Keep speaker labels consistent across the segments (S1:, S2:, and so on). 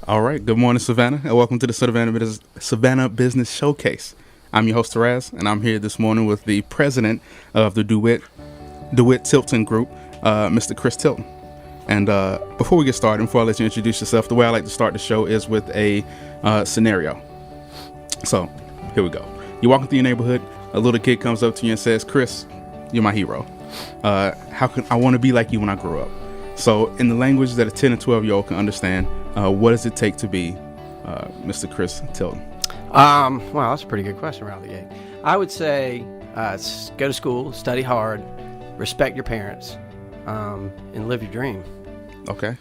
S1: All right. Good morning, Savannah, and welcome to the Savannah Business Showcase. I'm your host, Taraz, and I'm here this morning with the president of the Dewitt Tilton Group, Mr. Chris Tilton. And before we get started, before I let you introduce yourself, the way I like to start the show is with a scenario. So here we go. You're walking through your neighborhood. A little kid comes up to you and says, "Chris, you're my hero. How can I want to be like you when I grow up?" So in the language that a 10 and 12-year-old can understand, what does it take to be Mr. Chris Tilton?
S2: Well, that's a pretty good question right out of the gate. I would say go to school, study hard, respect your parents, and live your dream.
S1: Okay.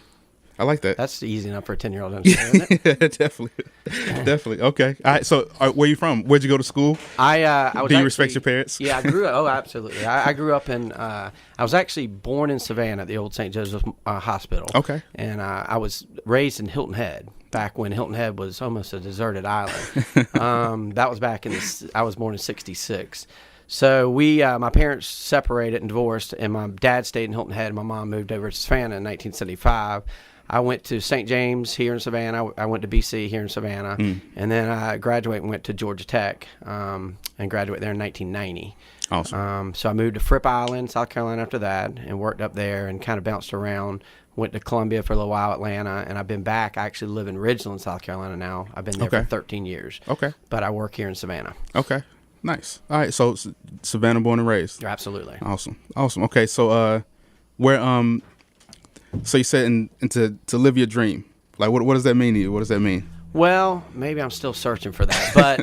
S1: I like that.
S2: That's easy enough for a 10-year-old to understand, isn't it?
S1: Yeah, definitely. Okay. All right. So where are you from? Where'd you go to school? Do you respect your parents?
S2: Yeah, I grew up. Oh, absolutely. I grew up in. I was actually born in Savannah at the old St. Joseph Hospital.
S1: Okay.
S2: And I was raised in Hilton Head back when Hilton Head was almost a deserted island. That was back in. I was born in '66. So my parents separated and divorced, and my dad stayed in Hilton Head, and my mom moved over to Savannah in 1975. I went to St. James here in Savannah. I went to BC here in Savannah, and then I graduated and went to Georgia Tech and graduated there in 1990.
S1: Awesome.
S2: So I moved to Fripp Island, South Carolina after that, and worked up there and kind of bounced around. Went to Columbia for a little while, Atlanta, and I've been back. I actually live in Ridgeland, South Carolina now. I've been there for 13 years.
S1: Okay.
S2: But I work here in Savannah.
S1: Okay. Nice. All right. So Savannah born and raised.
S2: Absolutely.
S1: Awesome. Okay. So so you said to live your dream. Like what does that mean to you? What does that mean?
S2: Well, maybe I'm still searching for that, but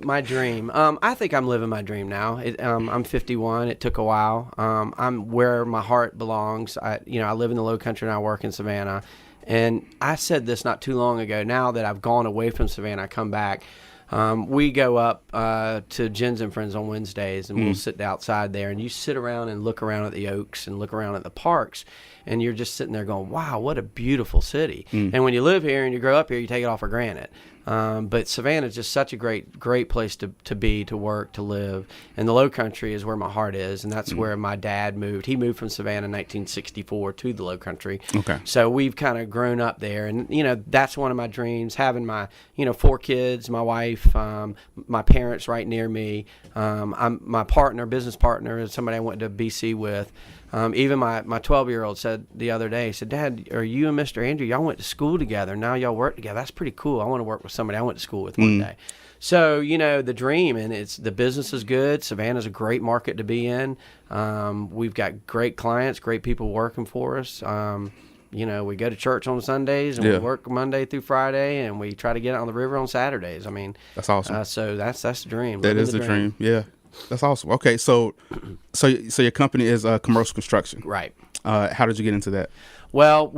S2: my dream. I think I'm living my dream now. I'm 51. It took a while. I'm where my heart belongs. I live in the Low Country and I work in Savannah. And I said this not too long ago. Now that I've gone away from Savannah, I come back. We go up to Jen's and Friends on Wednesdays, and we'll sit outside there, and you sit around and look around at the oaks and look around at the parks, and you're just sitting there going, wow, what a beautiful city. And when you live here and you grow up here, you take it all for granted. But Savannah is just such a great place to be, to work, to live. And the Low Country is where my heart is, and that's where my dad moved. He moved from Savannah in 1964 to the Low Country. Okay. So we've kind of grown up there, and that's one of my dreams. Having my 4 kids, my wife, my parents right near me. My business partner, is somebody I went to BC with. Even my 12-year-old said the other day, he said, "Dad, are you and Mr. Andrew, y'all went to school together. Now y'all work together. That's pretty cool. I want to work with somebody I went to school with one day." So, the dream, and the business is good. Savannah's a great market to be in. We've got great clients, great people working for us. We go to church on Sundays, and we work Monday through Friday, and we try to get out on the river on Saturdays. I mean,
S1: that's awesome.
S2: So that's the dream.
S1: That is the dream. Yeah. That's awesome. Okay, so your company is commercial construction,
S2: right?
S1: How did you get into that?
S2: Well,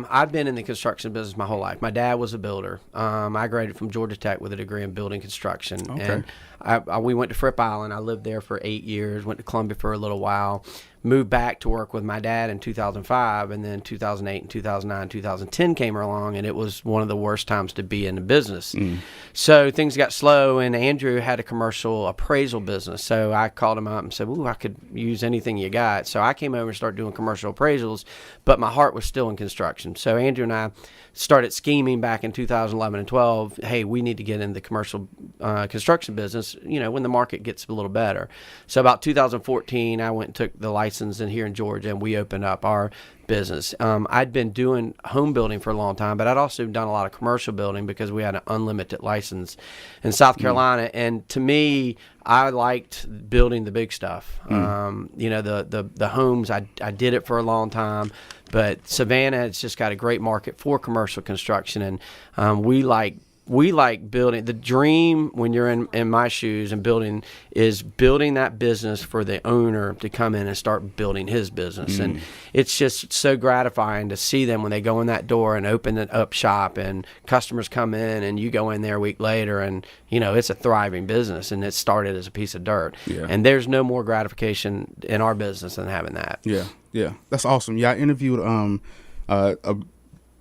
S2: I've been in the construction business my whole life. My dad was a builder. I graduated from Georgia Tech with a degree in building construction, and we went to Fripp Island. I lived there for 8 years. Went to Columbia for a little while. Moved back to work with my dad in 2005, and then 2008 and 2009, 2010 came along, and it was one of the worst times to be in the business. So things got slow, and Andrew had a commercial appraisal business. So I called him up and said, "Ooh, I could use anything you got." So I came over and started doing commercial appraisals, but my heart was still in construction. So Andrew and I started scheming back in 2011 and 12. Hey, we need to get in the commercial construction business, when the market gets a little better. So about 2014, I went and took the license in here in Georgia, and we opened up our business. I'd been doing home building for a long time, but I'd also done a lot of commercial building because we had an unlimited license in South Carolina. And to me, I liked building the big stuff. The homes, I did it for a long time, but Savannah has just got a great market for commercial construction, and we like building. The dream when you're in my shoes and building is building that business for the owner to come in and start building his business. And it's just so gratifying to see them when they go in that door and open it up shop, and customers come in, and you go in there a week later, and it's a thriving business, and it started as a piece of dirt. And there's no more gratification in our business than having that.
S1: Yeah, that's awesome. I interviewed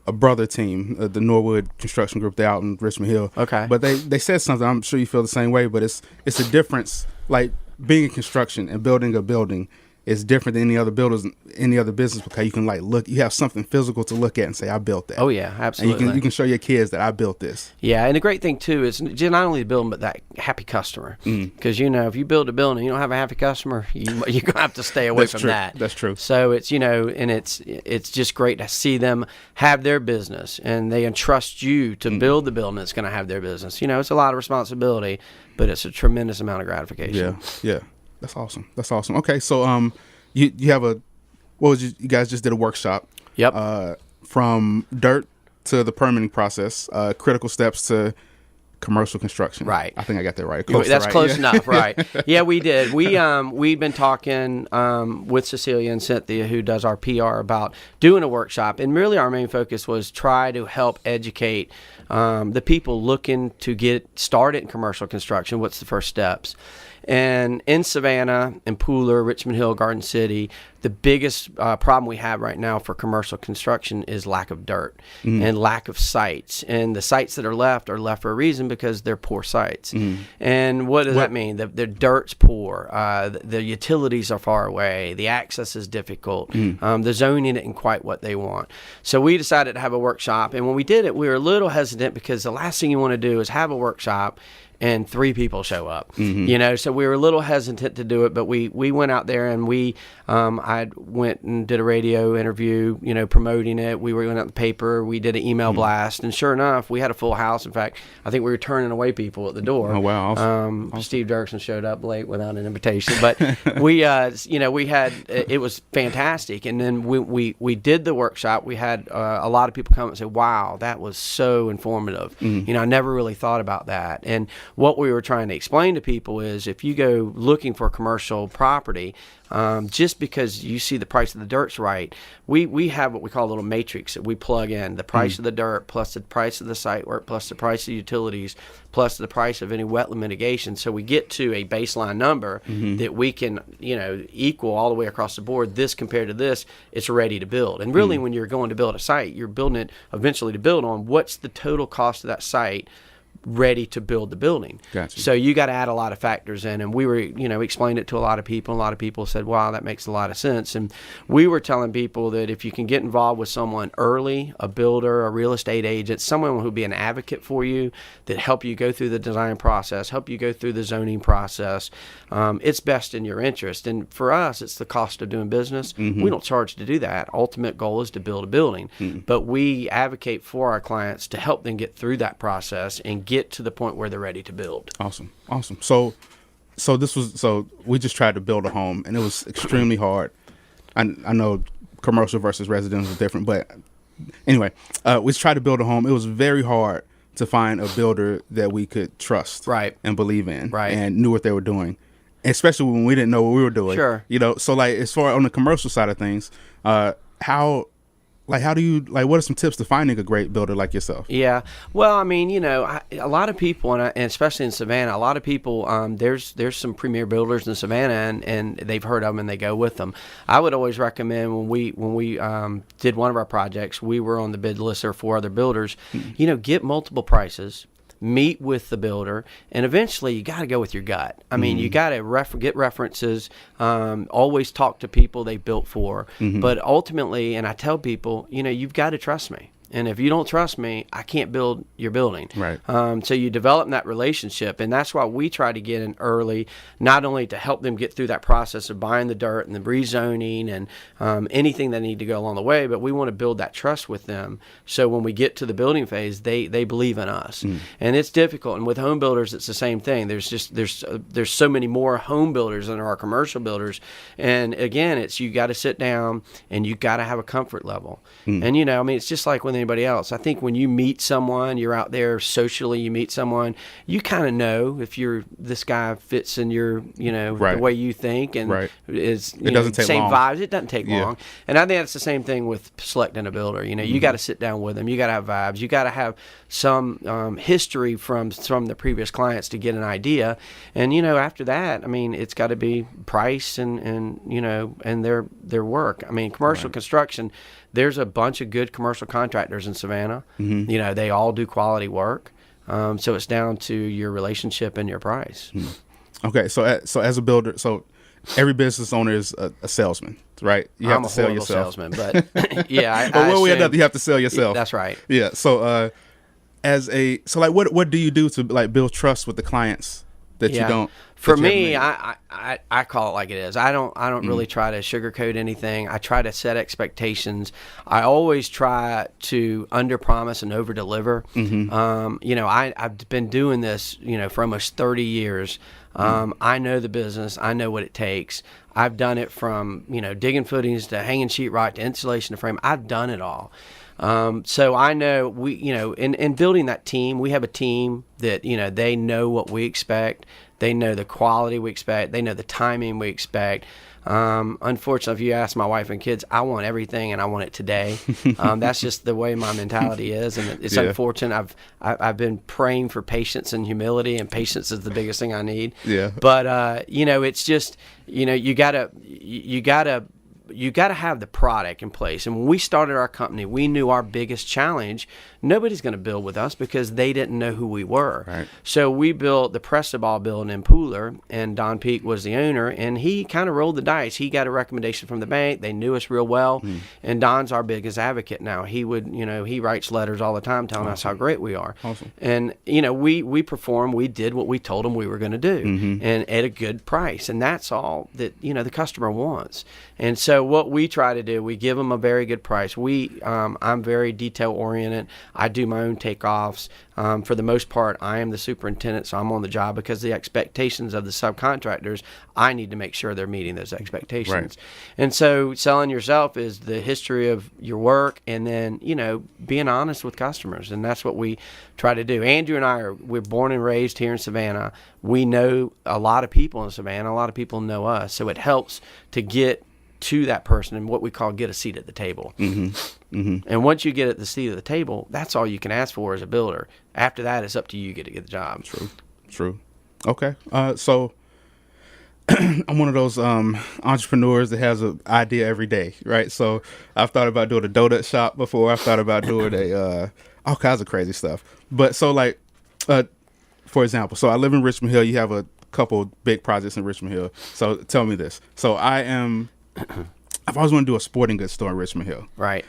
S1: a brother team, the Norwood Construction Group. They're out in Richmond Hill.
S2: Okay.
S1: But they said something. I'm sure you feel the same way. But it's a difference. Like being in construction and building a building is different than any other business, because you can like look, you have something physical to look at and say, I built that.
S2: Oh yeah, absolutely.
S1: And you can show your kids that I built this.
S2: Yeah, and the great thing too is not only the building, but that happy customer. Because if you build a building, you don't have a happy customer, you're gonna have to stay away from that.
S1: That's true.
S2: So it's and it's just great to see them have their business, and they entrust you to build the building that's going to have their business. It's a lot of responsibility, but it's a tremendous amount of gratification.
S1: Yeah. That's awesome. Okay, so you have you guys just did a workshop.
S2: Yep.
S1: From dirt to the permitting process, critical steps to commercial construction.
S2: Right.
S1: I think I got that right.
S2: That's close enough, right? Yeah, we did. We've been talking with Cecilia and Cynthia, who does our PR, about doing a workshop, and really our main focus was try to help educate the people looking to get started in commercial construction. What's the first steps? And in Savannah and Pooler, Richmond Hill, Garden City, the biggest problem we have right now for commercial construction is lack of dirt and lack of sites. And the sites that are left for a reason, because they're poor sites. And what does that mean? The dirt's poor. The utilities are far away. The access is difficult. The zoning isn't quite what they want. So we decided to have a workshop. And when we did it, we were a little hesitant, because the last thing you want to do is have a workshop and 3 people show up, so we were a little hesitant to do it, but we went out there, and I went and did a radio interview, promoting it. We went out in the paper, we did an email blast, and sure enough, we had a full house. In fact, I think we were turning away people at the door.
S1: Oh, wow. Awesome.
S2: Steve Dirksen showed up late without an invitation, but we had, it was fantastic. And then we did the workshop. We had a lot of people come and say, wow, that was so informative. I never really thought about that. And what we were trying to explain to people is, if you go looking for commercial property, just because you see the price of the dirt's right, we have what we call a little matrix that we plug in: the price of the dirt, plus the price of the site work, plus the price of utilities, plus the price of any wetland mitigation. So we get to a baseline number that we can, equal all the way across the board. This compared to this, it's ready to build. And really, when you're going to build a site, you're building it eventually to build on. What's the total cost of that site ready to build the building?
S1: Gotcha.
S2: So you got to add a lot of factors in, and we were, explained it to a lot of people, and a lot of people said, wow, that makes a lot of sense. And we were telling people that if you can get involved with someone early, a builder, a real estate agent, someone who would be an advocate for you, that help you go through the design process, help you go through the zoning process, it's best in your interest. And for us, it's the cost of doing business. We don't charge to do that. Ultimate goal is to build a building, but we advocate for our clients to help them get through that process and get to the point where they're ready to build.
S1: Awesome. So we just tried to build a home, and it was extremely hard. I know commercial versus residential is different, but anyway, we tried to build a home. It was very hard to find a builder that we could trust,
S2: right,
S1: and believe in,
S2: right,
S1: and knew what they were doing, especially when we didn't know what we were doing.
S2: Sure.
S1: So like, as far on the commercial side of things, how do you, what are some tips to finding a great builder like yourself?
S2: Yeah. Well, I mean, a lot of people, and especially in Savannah, a lot of people, there's some premier builders in Savannah, and they've heard of them and they go with them. I would always recommend, when we did one of our projects, we were on the bid list. There were 4 other builders. Get multiple prices, meet with the builder, and eventually you got to go with your gut. I mean, you got to get references, always talk to people they built for, but ultimately, and I tell people, you've got to trust me. And if you don't trust me, I can't build your building.
S1: Right.
S2: So you develop that relationship, and that's why we try to get in early, not only to help them get through that process of buying the dirt and the rezoning and anything they need to go along the way, but we want to build that trust with them. So when we get to the building phase, they believe in us. And it's difficult. And with home builders, it's the same thing. There's so many more home builders than there are commercial builders. And again, it's, you got to sit down and you got to have a comfort level. And it's just like with anybody else. I think when you meet someone, you're out there socially, you meet someone, you kind of know if this guy fits in your,
S1: right,
S2: the way you think, and is
S1: it doesn't take
S2: same
S1: long.
S2: vibes. It doesn't take long. And I think that's the same thing with selecting a builder. You got to sit down with them. You got to have vibes. You got to have some history from the previous clients to get an idea. And after that, I mean, it's got to be price and their work. I mean, commercial construction, there's a bunch of good commercial contractors in Savannah. They all do quality work. So it's down to your relationship and your price.
S1: Okay, so as a builder, so every business owner is a salesman, right? You have
S2: I'm
S1: to
S2: a
S1: sell
S2: horrible
S1: yourself.
S2: salesman, but yeah,
S1: But one way or another, you have to sell yourself.
S2: That's right.
S1: Yeah. So, like, what do you do to like build trust with the clients that you don't?
S2: For me, I call it like it is. I don't really try to sugarcoat anything. I try to set expectations. I always try to underpromise and overdeliver. You know, I've been doing this, you know, for almost 30 years. I know the business. I know what it takes. I've done it from, you know, digging footings to hanging sheetrock to installation to frame. I've done it all. So I know you know, in building that team, we have a team that, you know, they know what we expect. They know the quality we expect. They know the timing we expect. Unfortunately, if you ask my wife and kids, I want everything and I want it today. That's just the way my mentality is, and it's unfortunate. I've been praying for patience and humility, and patience is the biggest thing I need.
S1: Yeah.
S2: But you know, it's just, you know, you gotta have the product in place. And when we started our company, we knew our biggest challenge, nobody's going to build with us because they didn't know who we were.
S1: Right.
S2: So we built the Press-to-Ball building in Pooler, and Don Peak was the owner, and he kind of rolled the dice. He got a recommendation from the bank. They knew us real well, and Don's our biggest advocate now. He would, you know, he writes letters all the time telling us how great we are.
S1: Awesome.
S2: And, you know, we performed. We did what we told them we were going to do, and at a good price. And that's all that, you know, the customer wants. And so what we try to do, we give them a very good price. I'm very detail oriented. I do my own takeoffs. For the most part, I am the superintendent, so I'm on the job because the expectations of the subcontractors, I need to make sure they're meeting those expectations.
S1: Right.
S2: And so selling yourself is the history of your work, and then, you know, being honest with customers, and that's what we try to do. Andrew and we're born and raised here in Savannah. We know a lot of people in Savannah. A lot of people know us, so it helps to get to that person and what we call get a seat at the table. And once you get at the seat of the table, that's all you can ask for as a builder. After that, it's up to you to get the job.
S1: True. Okay. So I'm one of those entrepreneurs that has an idea every day, right? So I've thought about doing a donut shop before. I've thought about doing all kinds of crazy stuff. But so like, for example, so I live in Richmond Hill. You have a couple big projects in Richmond Hill. So tell me this. So I've always wanted to do a sporting goods store in Richmond Hill.
S2: Right.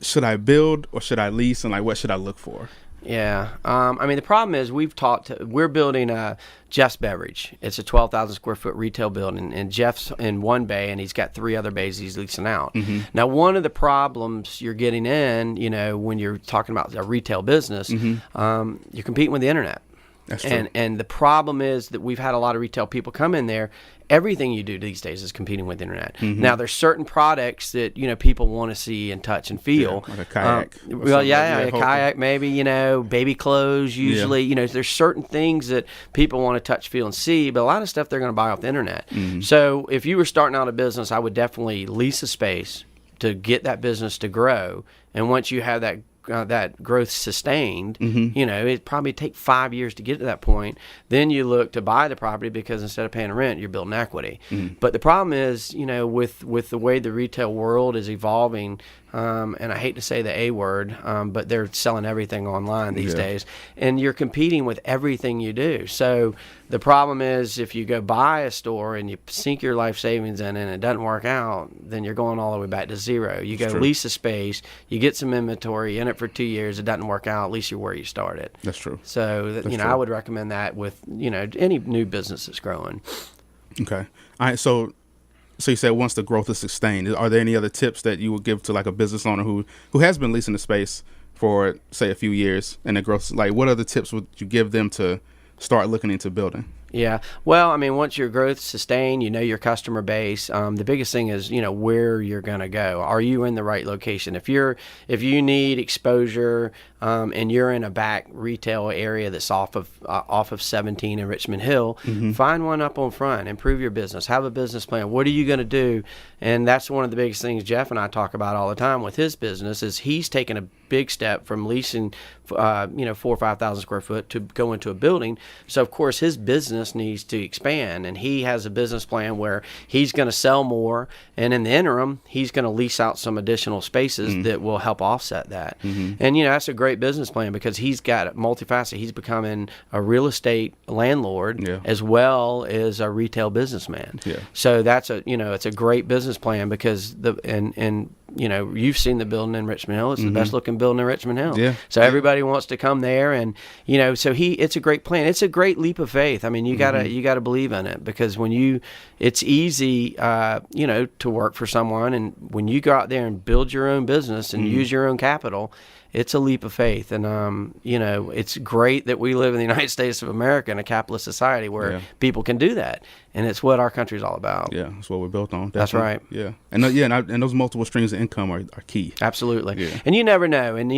S1: Should I build or should I lease, and like what should I look for?
S2: Yeah. I mean, the problem is we're building Jeff's Beverage. It's a 12,000 square foot retail building, and Jeff's in one bay, and he's got 3 other bays he's leasing out. Now, one of the problems you're getting in, you know, when you're talking about a retail business, you're competing with the internet.
S1: That's true.
S2: And the problem is that we've had a lot of retail people come in there. Everything you do these days is competing with the internet. Now, there's certain products that, you know, people want to see and touch and feel.
S1: Yeah, like a kayak.
S2: A kayak maybe, you know, baby clothes usually. You know, there's certain things that people want to touch, feel, and see, but a lot of stuff they're going to buy off the internet. So if you were starting out a business, I would definitely lease a space to get that business to grow. And once you have that growth sustained, you know, it probably take 5 years to get to that point. Then you look to buy the property because instead of paying rent, you're building equity. But the problem is, you know, with the way the retail world is evolving, and I hate to say the A word, but they're selling everything online these days, and you're competing with everything you do. So the problem is if you go buy a store and you sink your life savings in it and it doesn't work out, then you're going all the way back to zero. You go lease a space, you get some inventory in it for 2 years, it doesn't work out, at least you're where you started. That's true. So, you know, I would recommend that with, you know, any new business that's growing.
S1: Okay. All right. So you said once the growth is sustained, are there any other tips that you would give to like a business owner who has been leasing the space for, say, a few years and the growth, like what other tips would you give them to start looking into building?
S2: Yeah. Well, I mean, once your growth sustained, you know your customer base. The biggest thing is, you know, where you're going to go. Are you in the right location? If you need exposure, and you're in a back retail area that's off of 17 in Richmond Hill, find one up on front. Improve your business. Have a business plan. What are you going to do? And that's one of the biggest things Jeff and I talk about all the time with his business is he's taken a big step from leasing, 4,000 or 5,000 square foot to go into a building. So of course his business business needs to expand, and he has a business plan where he's going to sell more, and in the interim, he's going to lease out some additional spaces that will help offset that. And, that's a great business plan because he's got it multifaceted. He's becoming a real estate landlord as well as a retail businessman. So that's it's a great business plan because you've seen the building in Richmond Hill. It's the best looking building in Richmond Hill. So everybody wants to come there, and so it's a great plan. It's a great leap of faith. I mean, you gotta believe in it because it's easy, to work for someone, and when you go out there and build your own business and use your own capital, it's a leap of faith. And, it's great that we live in the United States of America in a capitalist society where people can do that. And it's what our country is all about.
S1: Yeah, that's what we're built on. Definitely.
S2: That's right.
S1: Yeah. And those multiple streams of income are key.
S2: Absolutely.
S1: Yeah.
S2: And you never know. And,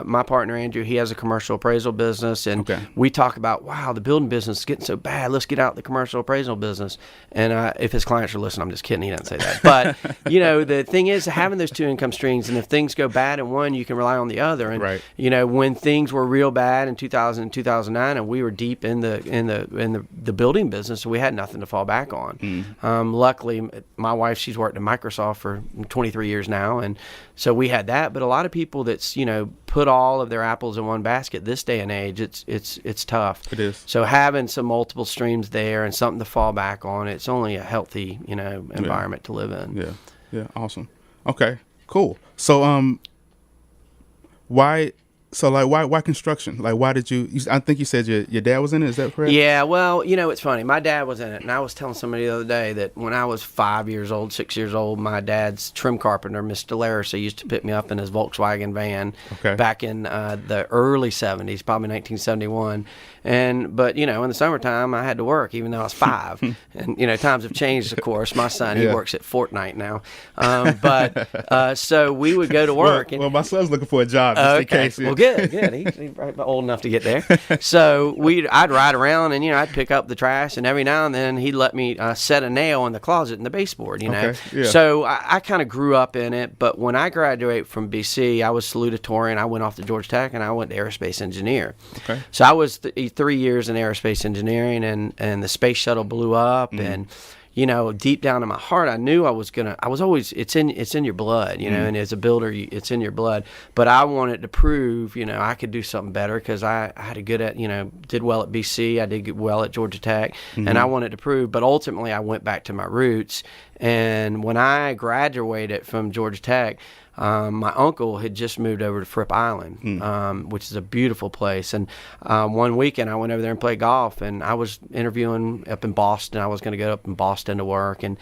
S2: my partner, Andrew, he has a commercial appraisal business. And we talk about, wow, the building business is getting so bad. Let's get out the commercial appraisal business. And if his clients are listening, I'm just kidding. He doesn't say that. But, the thing is having those two income streams. And if things go bad in one, you can rely on the other. And, when things were real bad in 2000 and 2009, and we were deep in the building business, so we had nothing to fall back on. Luckily, my wife, she's worked at Microsoft for 23 years now, and so we had that. But a lot of people that's put all of their apples in one basket this day and age, it's tough.
S1: It is.
S2: So having some multiple streams there and something to fall back on, it's only a healthy environment to live in.
S1: Yeah, awesome. Okay, cool. So why construction? Like, why did you I think you said your dad was in it, is that correct?
S2: Yeah, well, it's funny. My dad was in it, and I was telling somebody the other day that when I was 6 years old, my dad's trim carpenter, Mr. Larissa, used to pick me up in his Volkswagen van back in the early 70s, probably 1971. But in the summertime, I had to work, even though I was 5. And, times have changed, of course. My son, he works at Fortnite now. So we would go to work.
S1: Well, my son's looking for a job, just in case.
S2: Well, good. He's old enough to get there. So I'd ride around, and, I'd pick up the trash, and every now and then he'd let me set a nail in the closet in the baseboard, So I kind of grew up in it. But when I graduated from BC, I was salutatorian. I went off to Georgia Tech, and I went to aerospace engineer. So I was 3 years in aerospace engineering, and the space shuttle blew up, and deep down in my heart, I knew it's in your blood, and as a builder, it's in your blood. But I wanted to prove, I could do something better because I had a good did well at BC, I did well at Georgia Tech, and I wanted to prove. But ultimately, I went back to my roots, and when I graduated from Georgia Tech, my uncle had just moved over to Fripp Island, which is a beautiful place. And one weekend I went over there and played golf, and I was interviewing up in Boston. I was going to go up in Boston to work, and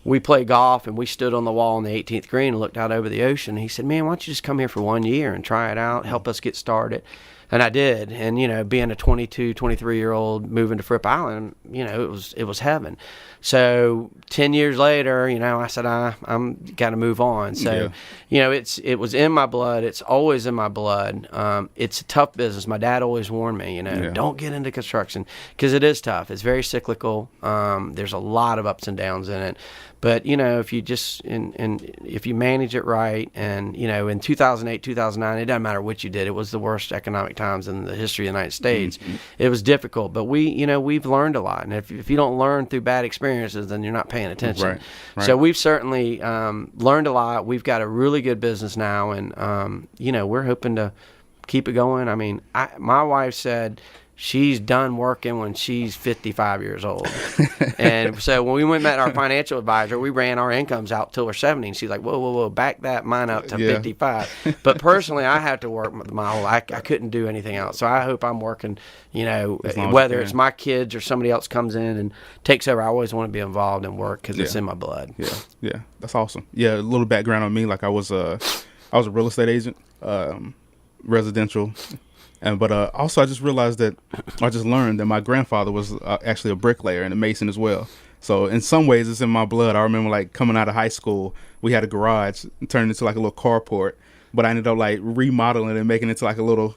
S2: we played golf, and we stood on the wall on the 18th green and looked out over the ocean. He said, "Man, why don't you just come here for 1 year and try it out, help us get started?" And I did. And, being a 22, 23-year-old moving to Fripp Island, it was heaven. So 10 years later, I said, I'm got to move on. So, it was in my blood. It's always in my blood. It's a tough business. My dad always warned me, don't get into construction because it is tough. It's very cyclical. There's a lot of ups and downs in it. But, if you just, if you manage it right, and, in 2008, 2009, it doesn't matter what you did. It was the worst economic times in the history of the United States. It was difficult, but we've learned a lot. And if you don't learn through bad experiences, then you're not paying attention. Right. So we've certainly learned a lot. We've got a really good business now, and, we're hoping to keep it going. I mean, my wife said she's done working when she's 55 years old. And so when we went met our financial advisor, we ran our incomes out till we're 70. And she's like, whoa, back that mine up to 55. But personally, I had to work my whole life. I couldn't do anything else. So I hope I'm working, whether it's my kids or somebody else comes in and takes over. I always want to be involved in work because it's in my blood.
S1: Yeah, that's awesome. Yeah, a little background on me. Like I was a real estate agent, residential. But also, I just realized that I just learned that my grandfather was actually a bricklayer and a mason as well. So in some ways, it's in my blood. I remember like coming out of high school, we had a garage and turned into like a little carport. But I ended up like remodeling it and making it into like a little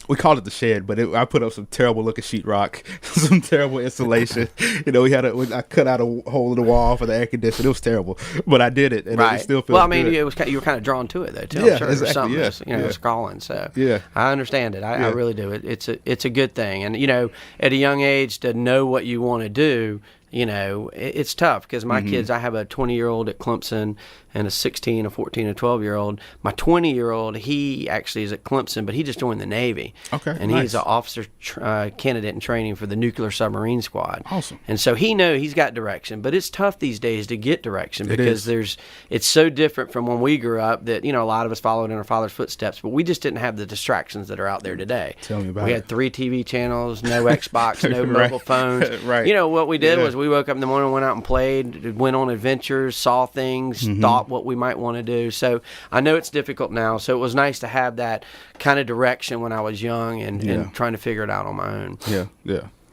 S1: we called it the shed, but I put up some terrible looking sheetrock, some terrible insulation. You know, I cut out a hole in the wall for the air conditioner. It was terrible, but I did it, and it still feels
S2: well. I mean,
S1: good.
S2: you were kind of drawn to it though, too.
S1: Yeah,
S2: I'm sure
S1: exactly.
S2: It's calling. So
S1: yeah,
S2: I understand it. I really do. It's a good thing, and you know, at a young age to know what you want to do. You know, it's tough because my kids, I have a 20-year-old at Clemson and a 16, a 14, a 12-year-old. My 20-year-old, he actually is at Clemson, but he just joined the Navy.
S1: Okay,
S2: and
S1: nice.
S2: he's an officer candidate in training for the nuclear submarine squad.
S1: Awesome.
S2: And so he's got direction, but it's tough these days to get direction because it's so different from when we grew up that, you know, a lot of us followed in our father's footsteps, but we just didn't have the distractions that are out there today.
S1: Tell me about it.
S2: We had 3 TV channels, no Xbox, no mobile phones.
S1: Right.
S2: You know, what we did was we woke up in the morning, went out and played, went on adventures, saw things, thought what we might want to do. So I know it's difficult now. So it was nice to have that kind of direction when I was young and trying to figure it out on my own.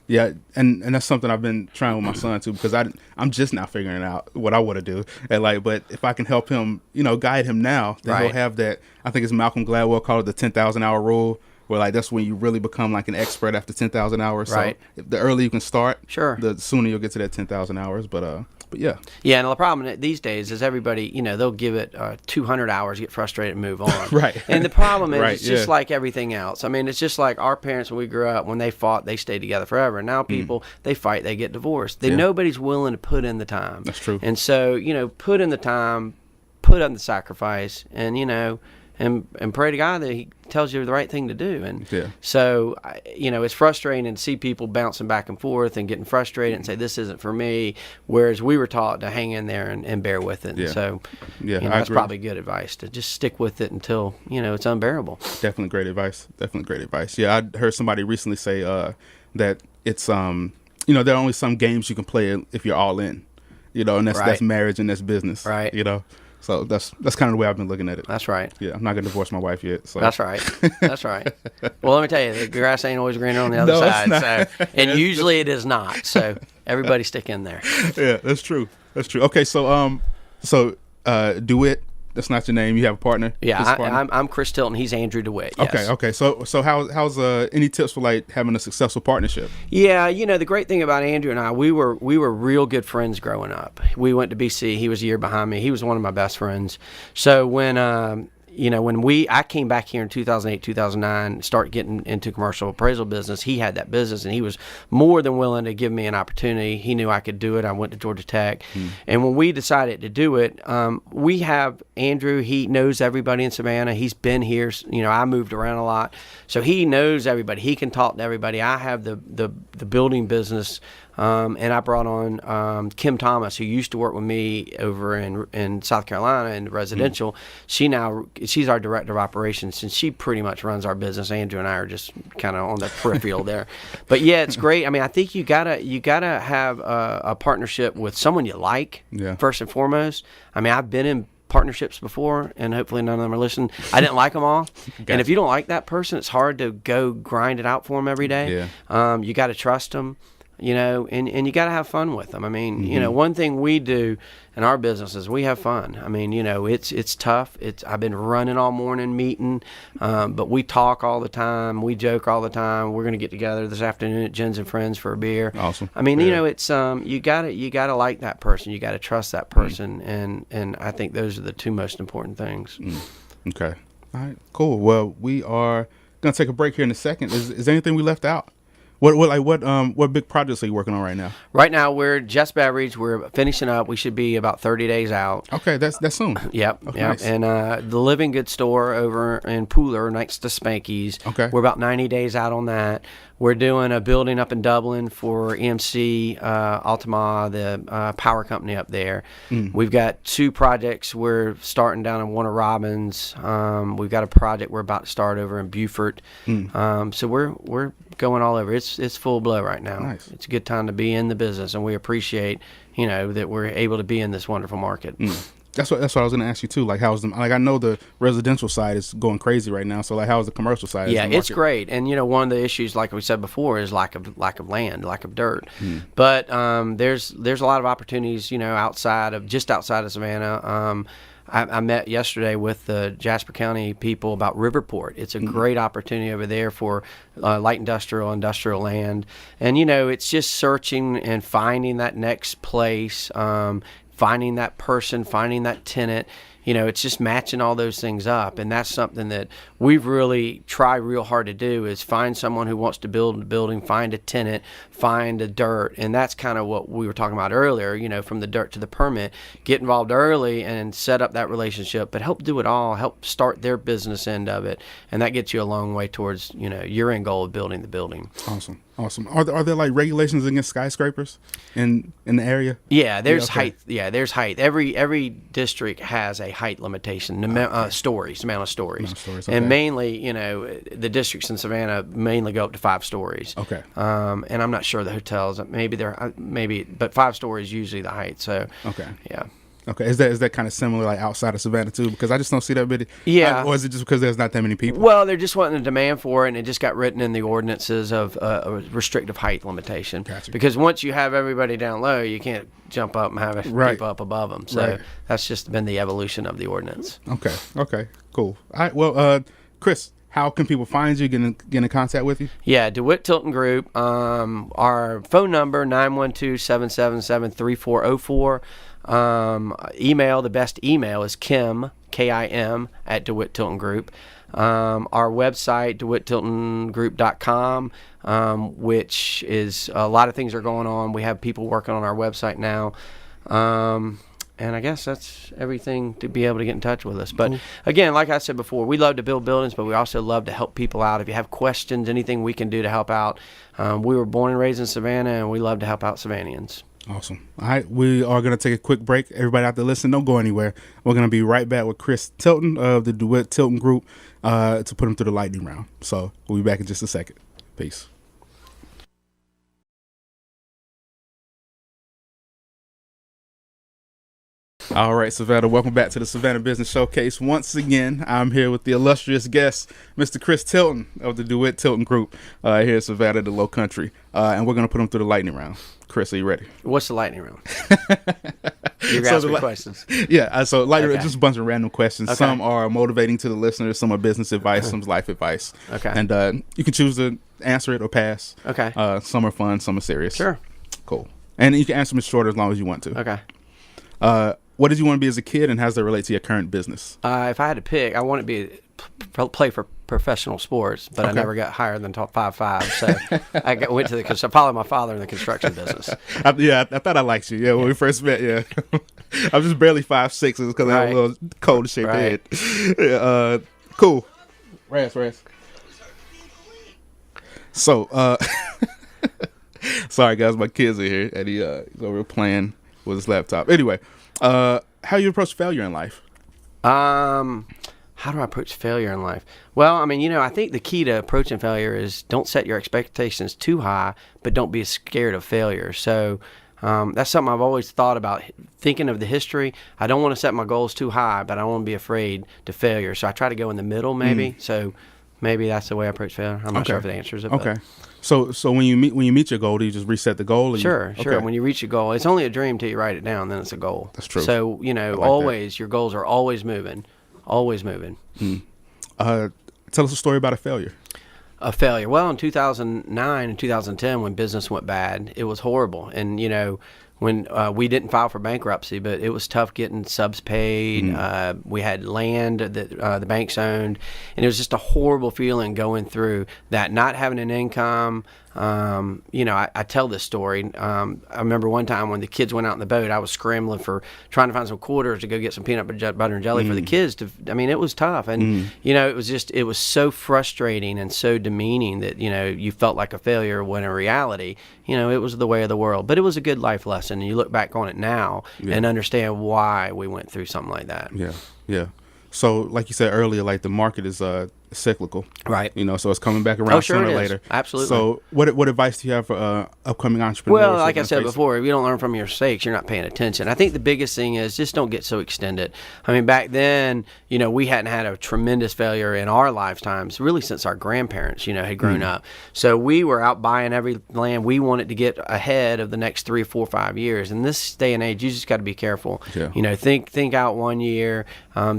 S1: Yeah, and that's something I've been trying with my son too, because I'm just now figuring out what I want to do. And but if I can help him, you know, guide him now, then he'll have that. I think it's Malcolm Gladwell called it the 10,000 hour rule, where like that's when you really become like an expert after 10,000 hours.
S2: Right.
S1: So the earlier you can start,
S2: the
S1: sooner you'll get to that 10,000 hours. But yeah.
S2: Yeah, and the problem these days is everybody, you know, they'll give it 200 hours, get frustrated, and move on.
S1: Right.
S2: And the problem is it's just like everything else. I mean, it's just like our parents when we grew up, when they fought, they stayed together forever. And now people, they fight, they get divorced. Nobody's willing to put in the time.
S1: That's true.
S2: And so, you know, put in the time, put in the sacrifice, and, you know, and pray to God that He tells you the right thing to do. And so, you know, it's frustrating to see people bouncing back and forth and getting frustrated and say, this isn't for me, whereas we were taught to hang in there and bear with it. And so, you know, that's probably good advice, to just stick with it until, you know, it's unbearable.
S1: Definitely great advice. Yeah, I heard somebody recently say that it's, you know, there are only some games you can play if you're all in, you know, and that's marriage and that's business.
S2: Right.
S1: You know. So that's kind of the way I've been looking at it.
S2: That's right.
S1: Yeah, I'm not gonna divorce my wife yet. So.
S2: That's right. That's right. Well, let me tell you, the grass ain't always greener on the other side. So, and usually it is not. So everybody stick in there.
S1: Yeah, that's true. Okay, so Dewitt. That's not your name. You have a partner.
S2: Yeah, I'm Chris Tilton. He's Andrew Dewitt. Yes.
S1: Okay. So how's any tips for like having a successful partnership?
S2: Yeah, you know, the great thing about Andrew and I, we were real good friends growing up. We went to BC. He was a year behind me. He was one of my best friends. So when you know, when I came back here in 2008, 2009, start getting into commercial appraisal business, he had that business, and he was more than willing to give me an opportunity. He knew I could do it. I went to Georgia Tech. And when we decided to do it, we have Andrew. He knows everybody in Savannah. He's been here. You know, I moved around a lot. So he knows everybody. He can talk to everybody. I have the building business. And I brought on Kim Thomas, who used to work with me over in South Carolina in residential. She's our director of operations, and she pretty much runs our business. Andrew and I are just kind of on the peripheral there. But yeah, it's great. I mean, I think you gotta have a partnership with someone you like first and foremost. I mean, I've been in partnerships before, and hopefully none of them are listening. I didn't like them all. And if you don't like that person, it's hard to go grind it out for them every day. You got to trust them. You know, and you got to have fun with them. I mean, you know, one thing we do in our business is we have fun. I mean, you know, it's tough. I've been running all morning, meeting, but we talk all the time. We joke all the time. We're going to get together this afternoon at Jen's and Friends for a beer.
S1: Awesome.
S2: I mean, you know, it's you gotta like that person. You got to trust that person, and I think those are the two most important things.
S1: Okay. All right. Cool. Well, we are going to take a break here in a second. Is there anything we left out? What big projects are you working on right now?
S2: Right now, we're Just Beverage. We're finishing up. We should be about 30 days out.
S1: Okay, that's soon.
S2: Yep.
S1: Okay,
S2: yep.
S1: nice.
S2: And the Living Goods store over in Pooler next to Spanky's.
S1: Okay.
S2: We're about 90 days out on that. We're doing a building up in Dublin for EMC Altima, the power company up there. We've got 2 projects. We're starting down in Warner Robins. We've got a project we're about to start over in Beaufort. So we're going all over. It's full blow right now.
S1: Nice.
S2: It's a good time to be in the business, and we appreciate, you know, that we're able to be in this wonderful market.
S1: That's what I was going to ask you too. Like, I know the residential side is going crazy right now. So like, how's the commercial side?
S2: Yeah, it's great. And you know, one of the issues, like we said before, is lack of land, lack of dirt. But there's a lot of opportunities, you know, outside of Savannah. I met yesterday with the Jasper County people about Riverport. It's a great opportunity over there for light industrial land. And, it's just searching and finding that next place, finding that person, finding that tenant. It's just matching all those things up. And that's something that we've really tried real hard to do, is find someone who wants to build a building, find a tenant, find a dirt. And that's kind of what we were talking about earlier, from the dirt to the permit. Get involved early and set up that relationship, but help do it all, help start their business end of it. And that gets you a long way towards, your end goal of building the building.
S1: Awesome. Are there like regulations against skyscrapers in the area?
S2: Yeah, there's height. Yeah, there's height. Every district has a height limitation. Stories, amount of stories. And mainly, the districts in Savannah mainly go up to 5 stories.
S1: Okay.
S2: And I'm not sure the hotels. But 5 stories usually the height. So.
S1: Okay.
S2: Yeah.
S1: Okay, is that kind of similar like outside of Savannah too? Because I just don't see that many.
S2: Yeah.
S1: Or is it just because there's not that many people?
S2: Well, there just wasn't a demand for it, and it just got written in the ordinances of a restrictive height limitation.
S1: Gotcha.
S2: Because once you have everybody down low, you can't jump up and have people up above them. So that's just been the evolution of the ordinance.
S1: Okay, cool. All right, well, Chris, how can people find you, get in contact with you?
S2: Yeah, Dewitt Tilton Group. Our phone number, 912-777-3404. Email, the best email is Kim, Kim, at Dewitt Tilton Group. Our website, DewittTiltonGroup.com, which is a lot of things are going on. We have people working on our website now. And I guess that's everything to be able to get in touch with us. But again, like I said before, we love to build buildings, but we also love to help people out. If you have questions, anything we can do to help out. We were born and raised in Savannah, and we love to help out Savannians.
S1: Awesome. All right, we are going to take a quick break. Everybody out there listening, don't go anywhere. We're going to be right back with Chris Tilton of the Dewitt Tilton Group to put him through the lightning round. So we'll be back in just a second. Peace. All right, Savannah, welcome back to the Savannah Business Showcase. Once again, I'm here with the illustrious guest, Mr. Chris Tilton of the Dewitt Tilton Group here in Savannah, the Low Country. And we're going to put him through the lightning round. Chris, are you ready?
S2: What's the lightning round? You're going to ask me questions.
S1: Yeah, so lightning round, just a bunch of random questions. Okay. Some are motivating to the listeners, some are business advice, some's life advice. Okay. And you can choose to answer it or pass. Okay. Some are fun, some are serious.
S2: Sure.
S1: Cool. And you can answer them as short as long as you want to.
S2: Okay.
S1: What did you want to be as a kid, and how does that relate to your current business?
S2: If I had to pick, I wanted to play for professional sports, but I never got higher than 5'5". So I went to I followed my father in the construction business.
S1: I thought I liked you. Yeah, when we first met. Yeah, I was just barely 5'6", because I had a little cold shaped head. Yeah, cool. Raz. So, sorry guys, my kids are here, and he's over playing with his laptop. Anyway. How you approach failure in life?
S2: How do I approach failure in life? Well, I think the key to approaching failure is don't set your expectations too high, but don't be scared of failure. So that's something I've always thought about, thinking of the history. I don't want to set my goals too high, but I don't want to be afraid to failure. So I try to go in the middle, maybe. So maybe that's the way I approach failure. I'm not sure if it answers it.
S1: Okay. But. So when you meet your goal, do you just reset the goal?
S2: Sure. When you reach your goal, it's only a dream till you write it down, then it's a goal.
S1: That's true.
S2: So always your goals are always moving. Tell
S1: us a story about a failure.
S2: A failure. Well, in 2009 and 2010, when business went bad, it was horrible. And when we didn't file for bankruptcy, but it was tough getting subs paid. We had land that the banks owned, and it was just a horrible feeling going through that, not having an income. I tell this story. I remember one time when the kids went out in the boat, I was scrambling trying to find some quarters to go get some peanut butter and jelly for the kids. It was tough. And, it was so frustrating and so demeaning that, you felt like a failure when in reality, it was the way of the world. But it was a good life lesson. And you look back on it now and understand why we went through something like that.
S1: Yeah. So like you said earlier, like the market is cyclical,
S2: right?
S1: So it's coming back around
S2: sure
S1: sooner or
S2: it is.
S1: later.
S2: Absolutely.
S1: So what advice do you have for upcoming entrepreneurs?
S2: Well, like I said before, if you don't learn from your mistakes, you're not paying attention. I think the biggest thing is just don't get so extended. I mean, back then, we hadn't had a tremendous failure in our lifetimes, really since our grandparents, had grown up. So we were out buying every land. We wanted to get ahead of the next 3, 4, 5 years. In this day and age, you just got to be careful.
S1: Yeah.
S2: Think out 1 year.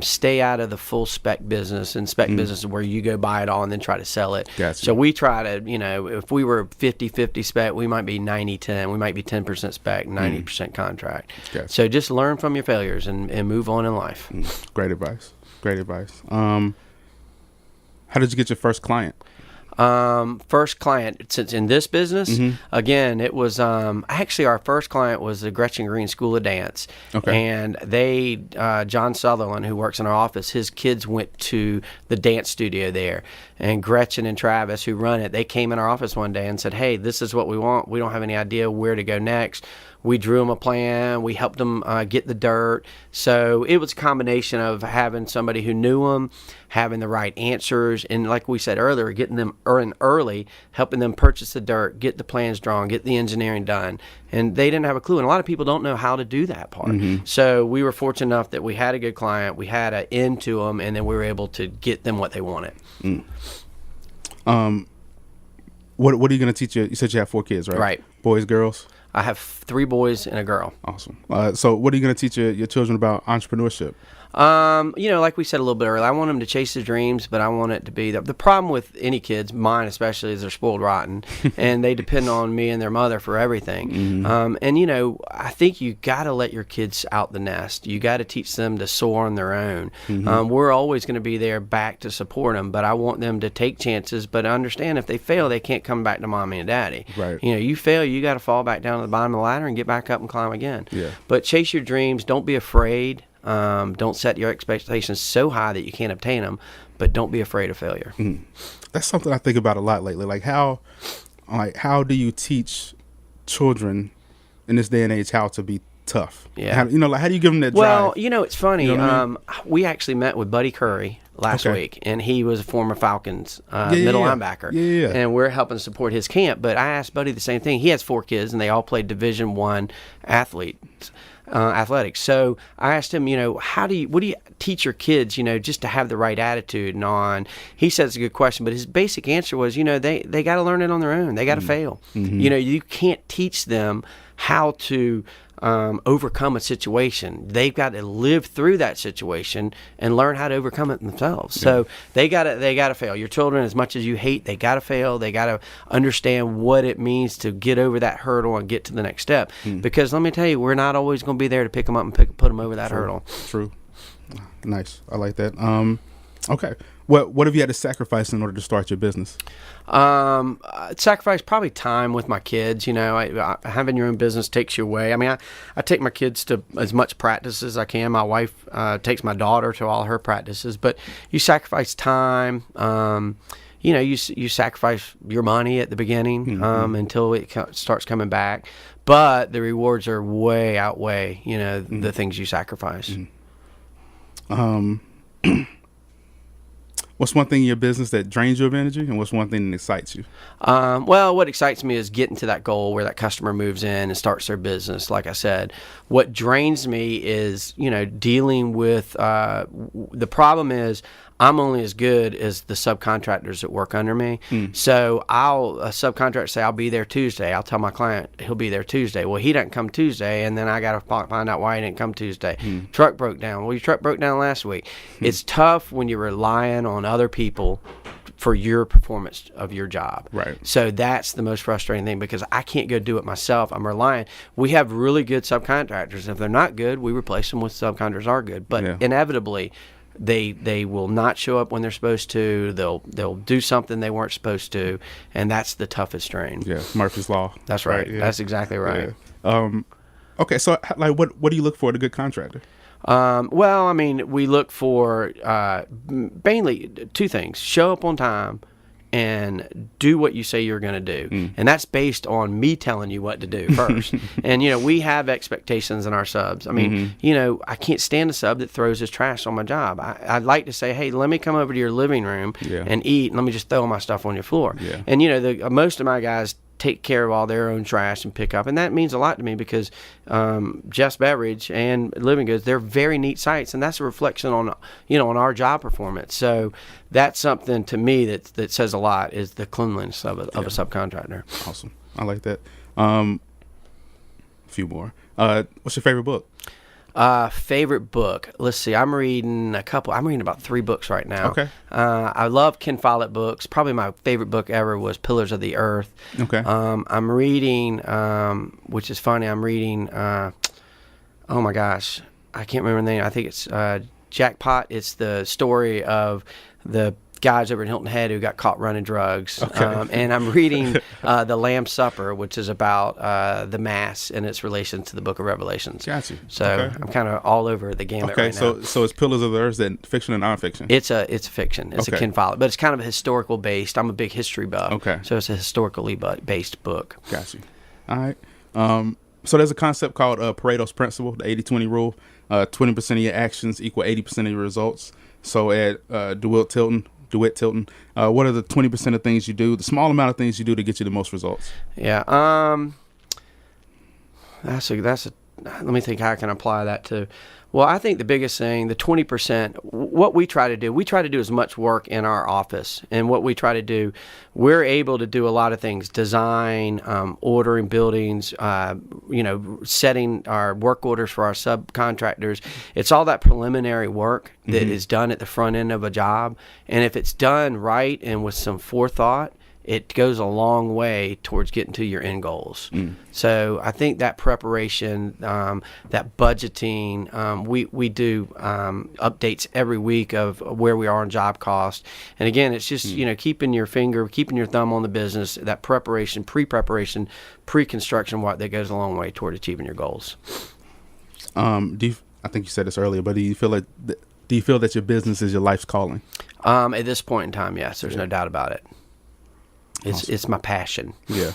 S2: Stay out of the full spec business. And spec business is where you go buy it all and then try to sell it.
S1: Gotcha.
S2: So we try to, if we were 50-50 spec, we might be 90-10. We might be 10% spec, 90% contract.
S1: Gotcha.
S2: So just learn from your failures and move on in life.
S1: Great advice. How did you get your first client?
S2: First client, since in this business, again, it was actually our first client was the Gretchen Green School of Dance.
S1: Okay.
S2: And they, John Sutherland, who works in our office, his kids went to the dance studio there. And Gretchen and Travis, who run it, they came in our office one day and said, hey, this is what we want. We don't have any idea where to go next. We drew them a plan. We helped them get the dirt. So it was a combination of having somebody who knew them, having the right answers, and like we said earlier, getting them in early, helping them purchase the dirt, get the plans drawn, get the engineering done. And they didn't have a clue. And a lot of people don't know how to do that part. So we were fortunate enough that we had a good client, we had an end to them, and then we were able to get them what they wanted.
S1: What are you going to teach you? You said you have 4 kids, right?
S2: Right.
S1: Boys, girls?
S2: I have 3 boys and a girl.
S1: Awesome. So what are you going to teach your children about entrepreneurship?
S2: Like we said a little bit earlier, I want them to chase their dreams, but I want it to be the problem with any kids, mine especially, is they're spoiled rotten, and they depend on me and their mother for everything. I think you got to let your kids out the nest. You got to teach them to soar on their own. We're always going to be there back to support them, but I want them to take chances, but understand if they fail, they can't come back to mommy and daddy.
S1: Right.
S2: You fail, you got to fall back down to the bottom of the ladder and get back up and climb again.
S1: Yeah.
S2: But chase your dreams. Don't be afraid. Don't set your expectations so high that you can't obtain them, but don't be afraid of failure.
S1: That's something I think about a lot lately. Like how do you teach children in this day and age how to be tough?
S2: Yeah.
S1: How do you give them that drive?
S2: Well, it's funny.
S1: You know what I mean?
S2: We actually met with Buddy Curry last week, and he was a former Falcons middle linebacker.
S1: Yeah.
S2: And we're helping support his camp. But I asked Buddy the same thing. He has 4 kids, and they all played Division I athletics. So I asked him, what do you teach your kids, just to have the right attitude and on. He said it's a good question, but his basic answer was, they got to learn it on their own. They got to fail. You can't teach them how to overcome a situation. They've got to live through that situation and learn how to overcome it themselves. So they got to fail. Your children, as much as you hate, they got to fail. They got to understand what it means to get over that hurdle and get to the next step. Because let me tell you, we're not always going to be there to pick them up and put them over that hurdle.
S1: True. Nice. I like that. Okay. What have you had to sacrifice in order to start your business?
S2: Sacrifice probably time with my kids. Having your own business takes you away. I mean, I take my kids to as much practice as I can. My wife takes my daughter to all her practices, but you sacrifice time. You sacrifice your money at the beginning until it starts coming back, but the rewards are way outweigh the things you sacrifice.
S1: What's one thing in your business that drains you of energy, and what's one thing that excites you?
S2: Well, what excites me is getting to that goal where that customer moves in and starts their business. Like I said, what drains me is, dealing with the problem is I'm only as good as the subcontractors that work under me. So a subcontractor say, I'll be there Tuesday. I'll tell my client he'll be there Tuesday. Well, he doesn't come Tuesday, and then I got to find out why he didn't come Tuesday. Truck broke down. Well, your truck broke down last week. It's tough when you're relying on other people for your performance of your job.
S1: Right.
S2: So that's the most frustrating thing, because I can't go do it myself. I'm relying. We have really good subcontractors. If they're not good, we replace them with subcontractors that are good. But inevitably, they will not show up when they're supposed to. They'll do something they weren't supposed to, and that's the toughest strain.
S1: Yeah, Murphy's Law.
S2: That's right.
S1: Yeah.
S2: That's exactly right.
S1: Yeah. Okay, so what do you look for in a good contractor?
S2: Well, I mean, we look for mainly 2 things: show up on time and do what you say you're going to do. And that's based on me telling you what to do first. And, we have expectations in our subs. I mean, I can't stand a sub that throws his trash on my job. I'd like to say, hey, let me come over to your living room and eat, and let me just throw my stuff on your floor.
S1: Yeah.
S2: And, most of my guys take care of all their own trash and pick up, and that means a lot to me because Jeff's Beverage and Living Goods, they're very neat sites, and that's a reflection on on our job performance. So that's something to me that says a lot, is the cleanliness of a subcontractor.
S1: Awesome. I like that. A few more. What's your favorite book?
S2: Favorite book. Let's see. I'm reading about 3 books right now.
S1: Okay.
S2: I love Ken Follett books. Probably my favorite book ever was Pillars of the Earth.
S1: Okay.
S2: I'm reading, which is funny. I'm reading, oh my gosh, I can't remember the name. I think it's Jackpot. It's the story of the guys over in Hilton Head who got caught running drugs.
S1: Okay.
S2: And I'm reading The Lamb's Supper, which is about the Mass and its relation to the Book of Revelations.
S1: Got you.
S2: So
S1: Okay.
S2: I'm kind of all over the gamut right now.
S1: So it's Pillars of the Earth, then fiction and nonfiction?
S2: It's a fiction. It's a
S1: Okay.
S2: Ken Follett, but it's kind of historical based. I'm a big history buff.
S1: Okay.
S2: So it's a historically based book.
S1: Got you. All right. So there's a concept called Pareto's Principle, the 80-20 rule. 20% of your actions equal 80% of your results. So at Dewitt Tilton, what are the 20% of things you do, the small amount of things you do to get you the most results?
S2: Yeah. That's a. Let me think how I can apply that to. Well, I think the biggest thing, the 20%, what we try to do as much work in our office. And what we try to do, we're able to do a lot of things, design, ordering buildings, setting our work orders for our subcontractors. It's all that preliminary work that is done at the front end of a job. And if it's done right and with some forethought, it goes a long way towards getting to your end goals. So I think that preparation, that budgeting, we do updates every week of where we are on job cost. And again, it's just, keeping your thumb on the business, that preparation, pre-preparation, pre-construction work that goes a long way toward achieving your goals.
S1: I think you said this earlier, but do you feel that your business is your life's calling?
S2: At this point in time, yes, there's no doubt about it.
S1: Awesome.
S2: It's my passion.
S1: Yeah.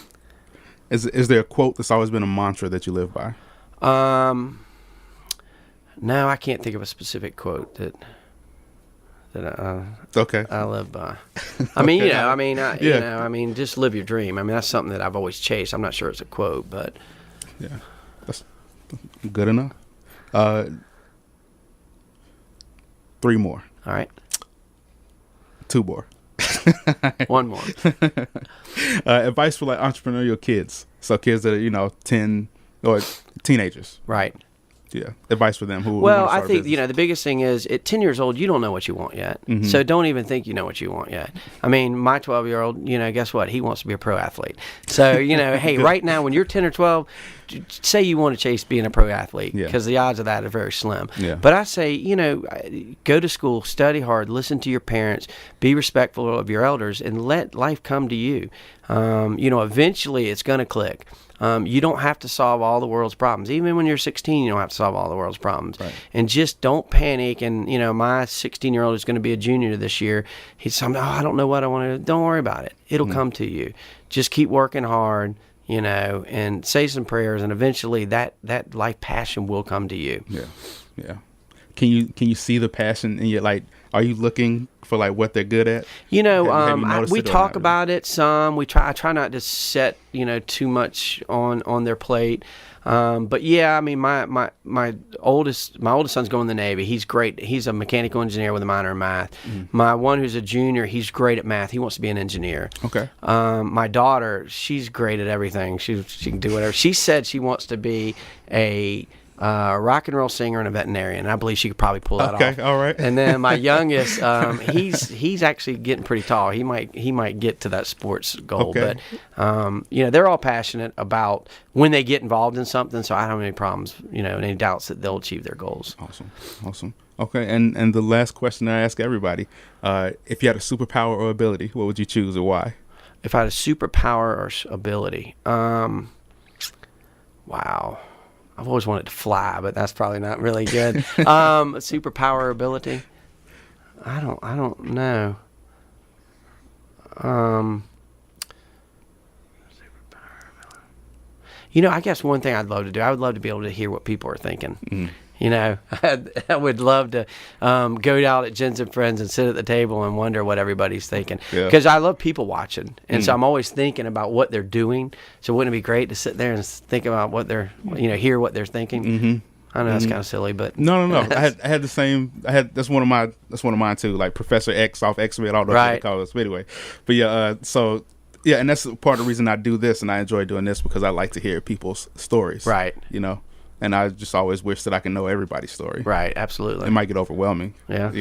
S1: Is there a quote that's always been a mantra that you live by?
S2: No, I can't think of a specific quote that
S1: Okay.
S2: I live by. I mean, just live your dream. I mean, that's something that I've always chased. I'm not sure it's a quote, but
S1: yeah, that's good enough. 3 more.
S2: All right.
S1: 2 more.
S2: 1 more.
S1: Advice for like entrepreneurial kids. So kids that are 10 or teenagers.
S2: Right.
S1: Yeah. Advice for them who.
S2: Well,
S1: want to
S2: I
S1: start a
S2: think
S1: business.
S2: the biggest thing is at 10 years old you don't know what you want yet. So don't even think you know what you want yet. I mean, my 12-year-old, guess what? He wants to be a pro athlete. So hey, right now when you're 10 or 12, say you want to chase being a pro athlete, because the odds of that are very slim.
S1: Yeah.
S2: But I say, go to school, study hard, listen to your parents, be respectful of your elders, and let life come to you. Eventually it's going to click. You don't have to solve all the world's problems. Even when you're 16, you don't have to solve all the world's problems.
S1: Right.
S2: And just don't panic. And, my 16-year-old is going to be a junior this year. He's saying, I don't know what I want to do. Don't worry about it. It'll come to you. Just keep working hard, and say some prayers. And eventually that life passion will come to you.
S1: Yeah. Yeah. Can you see the passion in your, like, are you looking for like what they're good at?
S2: We talk about it some. I try not to set, too much on their plate. But yeah, I mean, my oldest son's going to the Navy. He's great. He's a mechanical engineer with a minor in math. My one who's a junior, he's great at math. He wants to be an engineer.
S1: Okay.
S2: My daughter, she's great at everything. She can do whatever. She said she wants to be a rock and roll singer and a veterinarian. I believe she could probably pull that off.
S1: Okay, all right.
S2: And then my youngest, he's actually getting pretty tall. He might get to that sports goal.
S1: Okay.
S2: But they're all passionate about when they get involved in something. So I don't have any problems, any doubts that they'll achieve their goals.
S1: Awesome. Okay, and the last question I ask everybody: if you had a superpower or ability, what would you choose and why?
S2: If I had a superpower or ability, wow. I've always wanted to fly, but that's probably not really good. A superpower ability? I don't know. I guess one thing I'd love to do, I would love to be able to hear what people are thinking. I would love to go out at Jens and Friends and sit at the table and wonder what everybody's thinking. Because I love people watching. And so I'm always thinking about what they're doing. So wouldn't it be great to sit there and think about what they're, hear what they're thinking? Mm-hmm. I know that's kind of silly, but
S1: no. I had the same. That's one of mine too. Like Professor X off X-Men. I don't know what they call this, but anyway. But yeah, and that's part of the reason I do this, and I enjoy doing this because I like to hear people's stories.
S2: Right.
S1: And I just always wish that I can know everybody's story.
S2: Right, absolutely.
S1: It might get overwhelming.
S2: Yeah.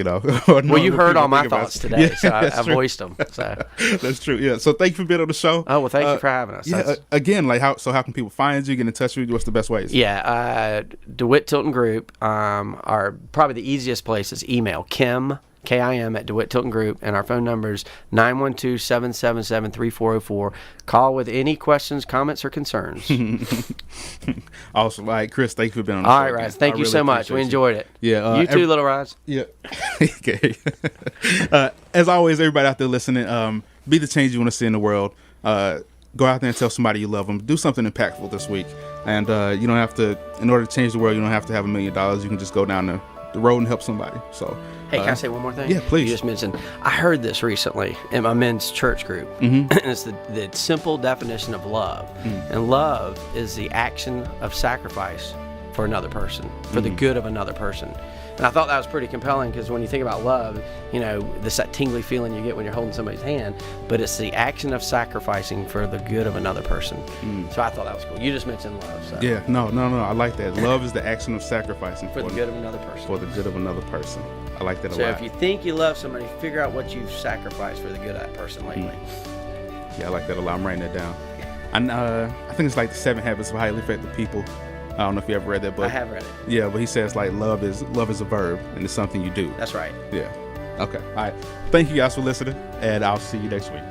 S1: Well,
S2: you heard all my thoughts today, so I voiced them. So.
S1: That's true. Yeah. So thank you for being on the show.
S2: Oh, well, thank you for having us.
S1: Yeah. Again, how can people find you, get in touch with you? What's the best ways?
S2: Yeah. Dewitt Tilton Group are probably the easiest places. Email Kim. KIM at Dewitt Tilton Group, and our phone number is 912-777-3404. Call with any questions, comments, or concerns.
S1: Awesome. All right, Chris, thank you for being on the show.
S2: All right, Raz. Thank you so much. We enjoyed it.
S1: Yeah.
S2: You too, little Raz.
S1: Yeah. Okay. As always, everybody out there listening, be the change you want to see in the world. Go out there and tell somebody you love them. Do something impactful this week. And you don't have to, in order to change the world, you don't have to have $1 million. You can just go down the road and help somebody. So,
S2: hey, can I say one more thing?
S1: Yeah, please.
S2: You just mentioned, I heard this recently in my men's church group. Mm-hmm. And it's the simple definition of love. Mm-hmm. And love is the action of sacrifice for another person, for the good of another person. And I thought that was pretty compelling because when you think about love, this that tingly feeling you get when you're holding somebody's hand, but it's the action of sacrificing for the good of another person. So I thought that was cool. You just mentioned love. So.
S1: Yeah, no, I like that. Love is the action of sacrificing
S2: for the good of another person.
S1: For the good of another person. I like that a lot.
S2: So if you think you love somebody, figure out what you've sacrificed for the good of that person lately.
S1: Yeah, I like that a lot. I'm writing that down. I think it's like the 7 Habits of Highly Effective People. I don't know if you ever read that book.
S2: I have read it.
S1: Yeah, but he says like love is a verb and it's something you do.
S2: That's right.
S1: Yeah. Okay. All right. Thank you guys for listening, and I'll see you next week.